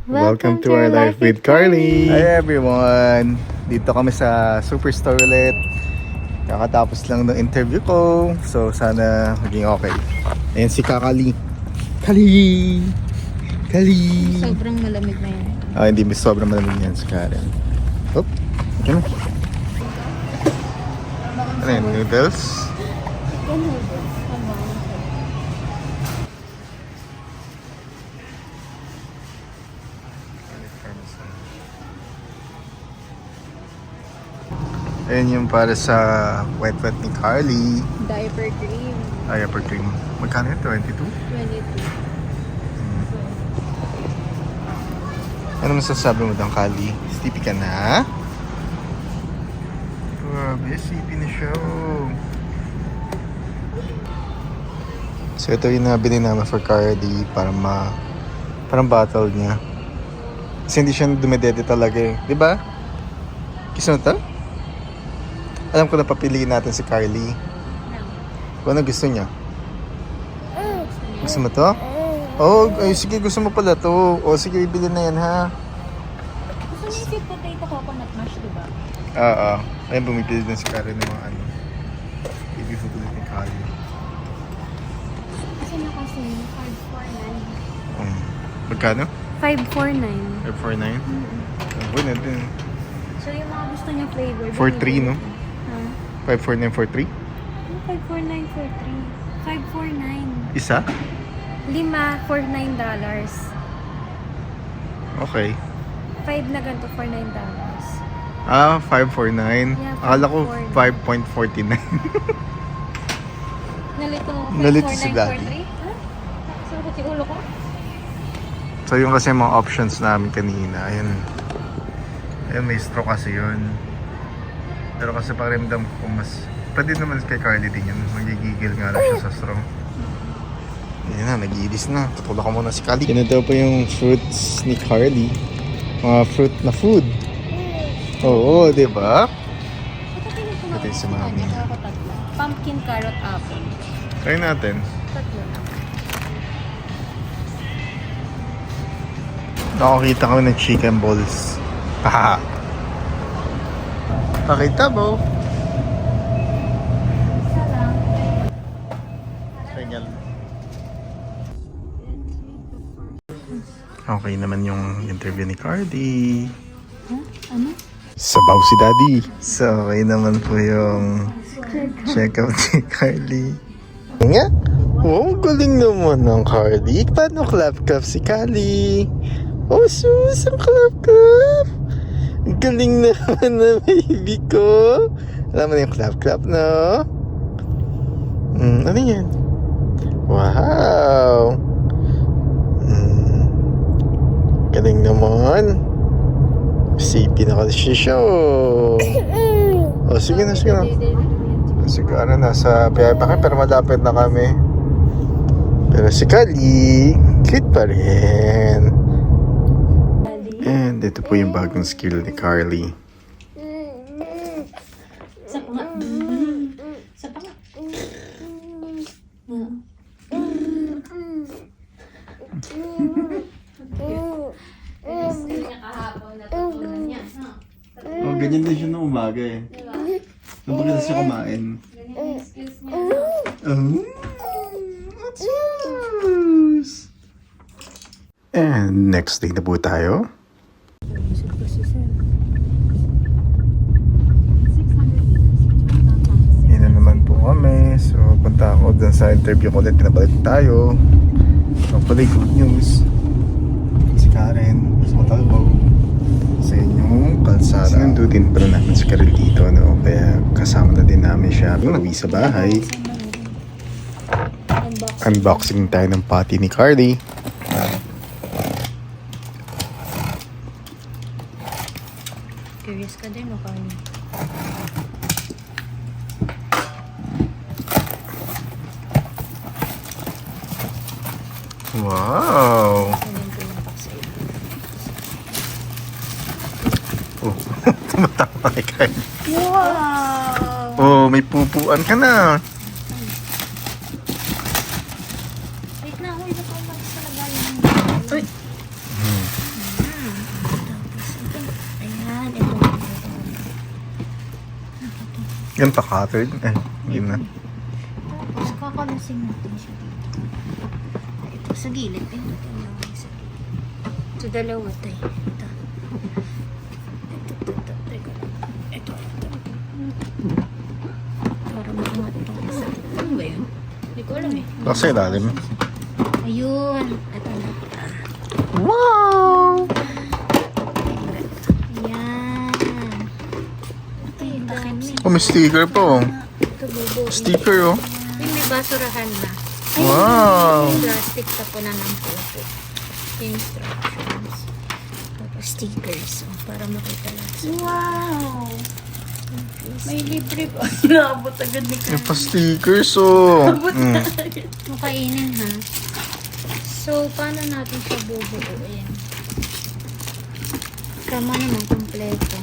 Welcome to our life with Carly. Hi everyone! Dito kami sa Superstore ulit. Kakatapos lang ng interview ko. So sana maging okay. Ayan si Kakali. Kali! Sobrang malamig na yan. Hindi sobrang malamig yan si Karen. Oh, okay na. Ano yun? Noodles? Ayan yung para sa wet-wet ni Carly. Diaper cream. Diaper cream. Magkano yun? 22? 22. Ano masasabi mo doon, Carly? Sleepy ka na? Grabe, sleepy na siya. So ito yung nabili namin for Carly para parang battle niya. Kasi hindi siya dumedede talaga eh. Diba? Kiss mo to? Alam ko na papiliin natin si Carly. Kung ano gusto niya. Gusto mo to? Oh, ay, sige, gusto mo pala to. O sige, ibili na yan ha. Gusto niyo yung sweet potato coconut mash, diba? Oo. Ayun, bumibili din si Carly ng mga ano. Baby food ulit ni Carly. Kasi na kasi, 549. Magkano? 549. 549? Buwan na din. So yung mga gusto niya flavor. 4-3, no? Ha? 549 for 3? Ano 549 for 3? 549. Isa? 5 for $9. Okay. 5 na ganito for $9. 549. Yeah, Akala ko 549. 5.49. Nalito ko. Nalito si Daddy. 549 for 3? Ha? Sakit yung ulo ko? So yung kasi mga options namin kanina. Ayun. Ayun, may straw kasi yun. Pero kasi pakiramdam ko mas... Pwede naman kay Carly din yun. Magigigil nga lang siya sa straw. Ayan na, nag-iilis na. Tutulak ko muna si Carly. Yan na daw po yung fruits ni Carly. Mga fruit na food. Oo, di ba? Ito yung sa mami. Pumpkin, carrot, apple. Try natin. Tatlo lang. Nakakita ko ng chicken balls. Haha. Pakita mo. Isa lang. Tingnan. Okay naman yung interview ni Carly. Huh? Ano? Sabaw si Daddy. So, okay naman po yung check-up ni Carly. Nga? Oh, galing naman ng Carly. Paano clap-clap si Carly? Oh, sus, ang clap-clap. Galing naman na baby ko. Alam mo na yung clap-clap, no? Ano yan? Wow. Galing naman. Sipi na kasi siya. Oh, sige na, sige na. Siguro nasa biyahe pa kami pero malapit na kami. Pero si Kali, cute pa rin. And ito po yung bagong skill ni Carly. Sa pa nga. Sa pa nga. Oh, ganyan din siya nung umaga eh. Napaganda siya kumain. Ganyan yung skills niya. And next day na po tayo. Yan na naman po kami. So, punta ako dun sa interview ko ulit. Pinabalik tayo. Hopefully, good news. Si Karen, mas matalbaw sa inyong kalsada. Sinundo din pala namin si Karen dito, no? Kaya kasama na din namin siya uwi sa bahay. Unboxing tayo ng pati ni Carly. Curious ka din, o Carly? Wow! Oh, tumatama kay Carly. Wow! Oh, may pupuan ka na. Wait na, uy, naka-max talaga yun. Uy! Yan pa Catherine. Yun na. Tapos kakalasin natin siya dito. Ito sa gilid. Ito lang sa gilid. Ito dalawa tayo. Ito. Ito. Teka lang. Ito. Para maangat itong isa. Ano ba yun? Hindi ko alam eh. Kasi ilalim. Ayun. Ito na. Wow! Ayan. Ito yung dami. Oh, may sticker pa oh. Ito bubo. Sticker oh. Yung may basurahan na. Wow! Yung plastic sa puna ng puto. Instructions. Tapos stickers. Oh, para makita lang. Wow! May libre pa. Naabot agad ni May pa stickers oh. Makainin ha. So, paano natin siya bubuuin? Kama naman kompleto.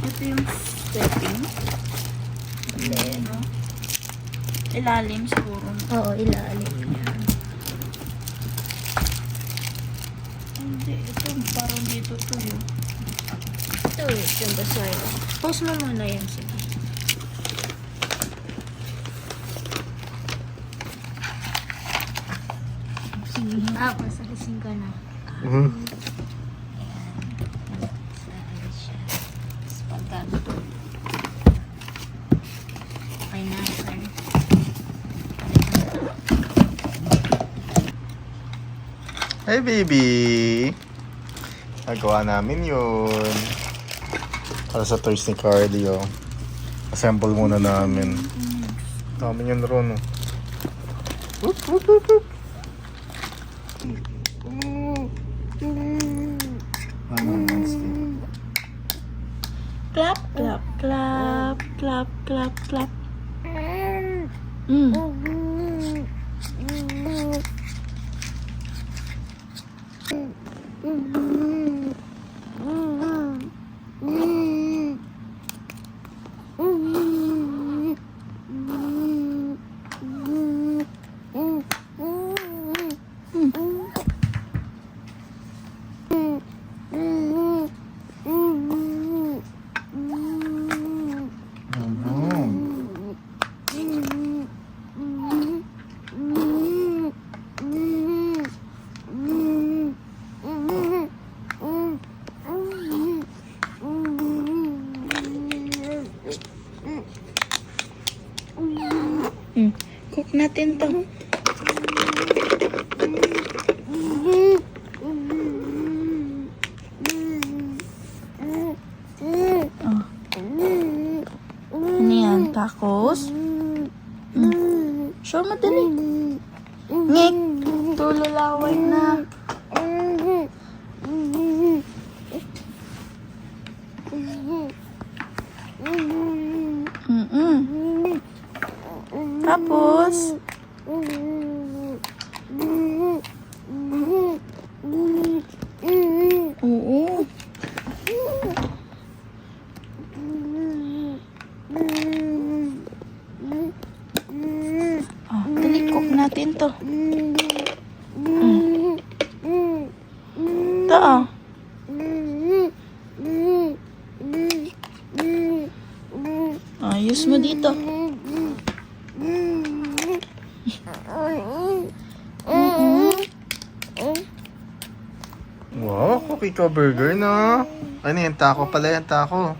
Ito yung setting. Ilalim siguro. Oo, ilalim niya. Hindi, ito parang dito to yun. Ito, yung basura. Pause mo muna yan. Sige. Sige. Pasalisin ka na. Mhm. Siya. Tapos pagkato. Okay na, sir. Hey baby! Nagawa namin yun. Para sa toys ni Carly oh. Assemble muna namin. Dami yun ron oh. Whoop, whoop, whoop, whoop. Clap, clap, clap, clap, clap, clap. Cook natin to. Oh. Ano yan? Tacos? Sure, madali. Ngek. Tulalaway na. Tapos, oo. Dali, cook natin to. Ito ah. Ayos mo dito. Wow, cookie ko burger no. Ano yan? Taco pala yan, taco.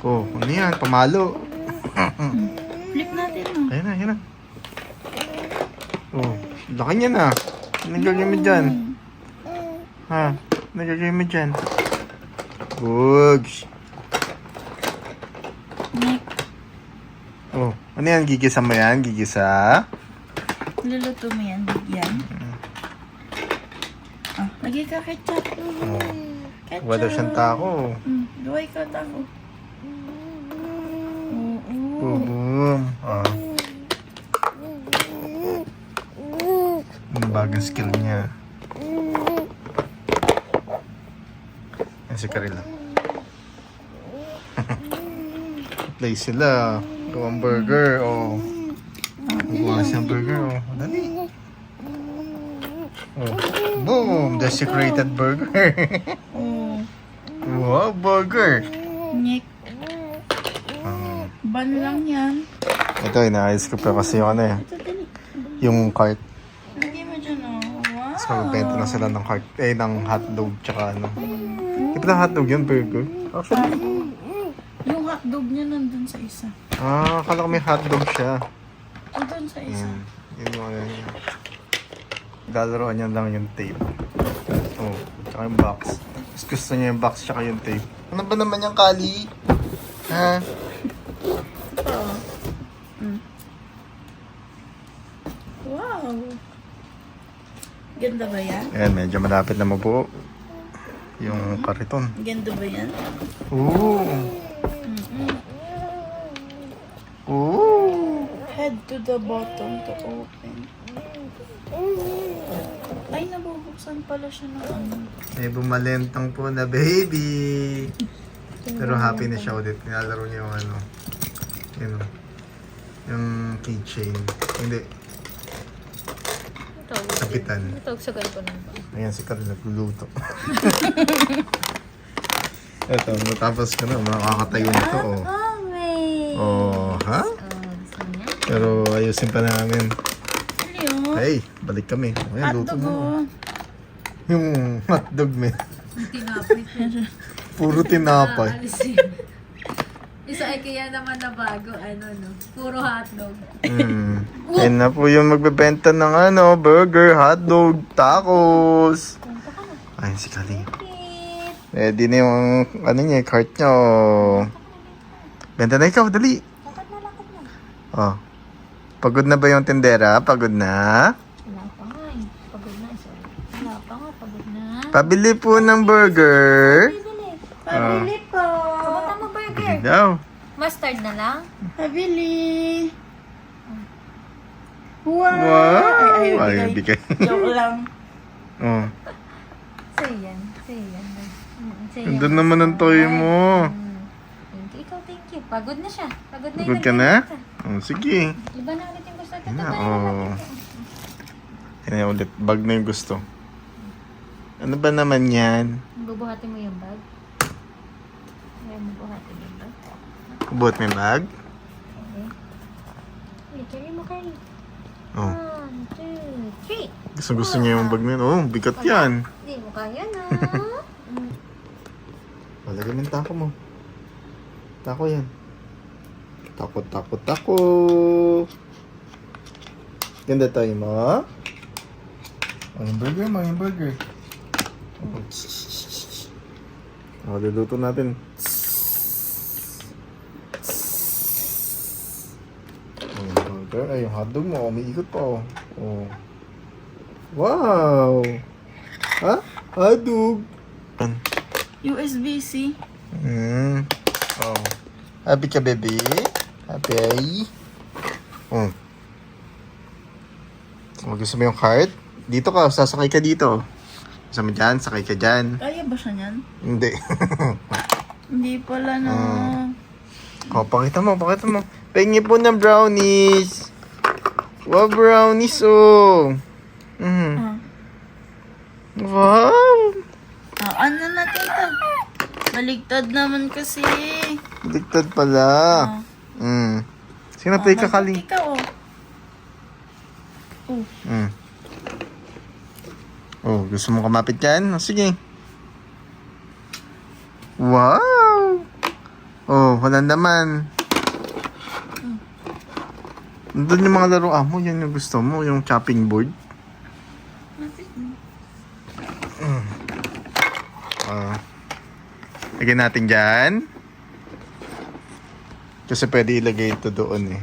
Oh, ano yan? Pamalo. Flip natin ah. Ayan na, ayan na. Oh, laki niya na. Ano gagawin mo dyan? Ha? Ano gagawin mo dyan? Bugs. Ngek. Oh, ano yan? Gigisa mo yan? Gigisa? Luluto mo yan, bigyan. Lagi ka ketchup. Oh, Ketchup. wala siyang taco. Duway ka tako. Boom. Ang bagong skill niya. Yan si Karila. Play sila. Gawang burger. Oh. Gawa siyang burger. Oh. Dali. Oh. Boom! Desecrated burger. Wow, burger. Ngek. Ban lang yan. Ito, inaayos ko pa kasi yung ano eh. Ito, dali. Yung cart. Lagay mo dyan, oh. Wow. Tapos magbibenta na sila ng cart. Ng hotdog tsaka ano. Di ba na hotdog yun, burger? Actually. Yung hotdog niya nandun sa isa. Akala ko may hotdog siya. Nandun sa isa. Yun yung ano yun. Lalaroan niya lang yung tape. Oh, tsaka yung box. Mas gusto niya yung box tsaka yung tape. Ano ba naman yung kali? Ha? Ito. Wow. Ganda ba yan? Ayan, medyo malapit na mabuo. Yung kariton. Ganda ba yan? Ooh! Ooh! Head to the bottom to open. Ay, nabubuksan pala siya ng ano. May bumalentong po na baby. Pero happy na siya ulit. Nilalaro niya yung ano. Yun o. Yung keychain. Hindi. Kapitan. Ito, sagal ko na ba? Ayan si Carl nagluluto. Eto, matapos ko na. Makakatayo na to. Oh. may... Oh, ha? gusto niya? Pero ayusin pa namin. Ano yun? Hey, balik kami. Ayan, luto Hotdog, na. oh. Yung hotdog, man. Tinapit. Puro tinapay. Alisin. Isa ay kaya naman na bago, ano no? Puro hotdog. Yan na po yung magbebenta ng ano, burger, hotdog, tacos. Ay, si Kali. Ready na yung ano niya, cart niya. Oh. Benta na ikaw, dali. Lakad na, lakad na. Oh. Pagod na ba yung tindera? Pagod na? Wala pa nga eh. Pagod na, sorry. Wala pa nga, pagod na. Pabili po ng burger. Bili. Pabili po. Kamusta mo Bili burger? daw. Mustard na lang? Pabili. Wow. Wow. Ay, Ay, ayaw bigay. Joke lang. Oh. Sa'yo yan. Sa'yo yan. Sa'yo yan. Andun naman ang toy mo. Thank you. Ikaw, thank you. Pagod na siya. Pagod na Pagod ka na? Oh, sige. Iba na ulit yung gusto. Yan na, oh. Yan na ulit. Bag na yung gusto. Ano ba naman yan? Bubuhatin mo yung bag. Ngayon, bubuhatin yung bag. Buhat may bag? Okay. Hey, carry mo, carry. Oh. 1, 2, 3. Gusto niya yung bag na yun. Oh, bigat yan. Hindi mo kaya na. Palagay mo yung tako mo. Tako yan. Tako, tako, tako. Ganda tayo mo. Mga burger, mga burger. Oh, luluto natin. Burger. Ay, yung hotdog mo. Umiikot pa. Oh. Oh. Wow! Ha? Hotdog! USB-C. Oh. Happy ka, baby? Happy? Oh. Oh, gusto mo yung cart? Dito ka, sasakay ka dito. Gusto mo dyan, sakay ka dyan. Kaya ba siya niyan? Hindi. Hindi pala na. Oh, pakita mo. Pengi po ng brownies. Wow, brownies, oh. Ah. Wow. Ano natin to? Baligtad naman kasi. Ligtad pala. Sige na, play ka, Kali. Ikaw, oh. Oh, gusto mo kumapit dyan? Oh, sige. Wow! Oh, wala naman. Nandun yung mga laruan mo, yan yung gusto mo, yung chopping board. Lagyan natin dyan. Kasi pwede ilagay ito doon eh.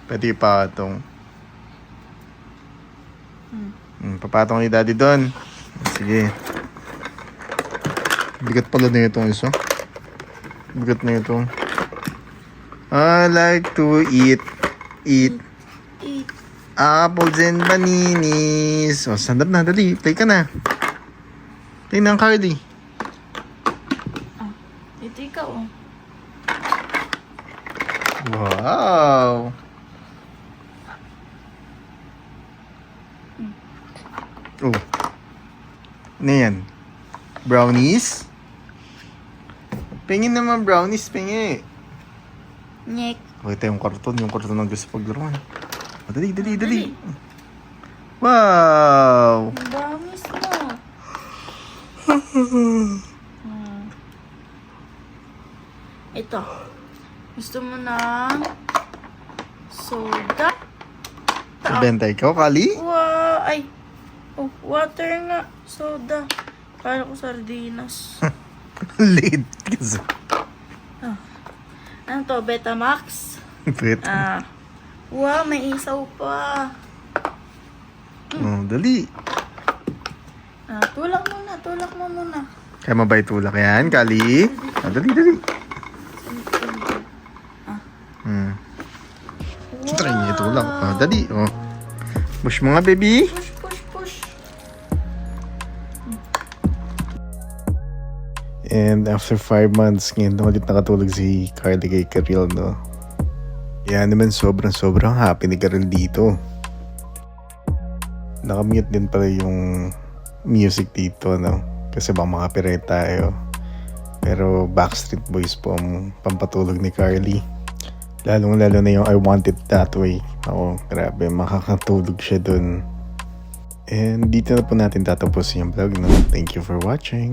Pwede ipatong. Papatong ni daddy doon. Sige. Bigat pala na itong isa. Bigat na ito. I like to eat apples and bananas. Oh, stand up na, dali. Play ka na. Play na ang Carly. Ito ikaw, oh. Wow! Oh. Ano yan? Brownies? Pingin naman brownies, pingi. Nyek. Pakita yung karton ng gusto paglaruan. Oh, dali. Wow! Ang bamis mo. Ito. Gusto mo ng soda? Benta ikaw, Kali? Wow! Ay! Oh, water nga. Soda. Kala ko sardinas. Late kasi. Ano to? Betamax? Bet. Wow, may isaw pa. Oh, dali. Tulak mo muna. Kaya mabay tulak yan, Kali. Ah, dali. Try niya itulak. Ah, dali. Oh. Push mo nga, baby. Push. And after 5 months, ngayon na ulit nakatulog si Carly kay Karil, no? Kaya naman sobrang happy ni Karil dito. Nakamute din pala yung music dito, no? Kasi baka makapirate tayo. Pero Backstreet Boys po ang pampatulog ni Carly. Lalong-lalo na yung I Want It That Way. Ako, grabe, makakatulog siya dun. And dito na po natin tatapusin yung vlog, no? Thank you for watching.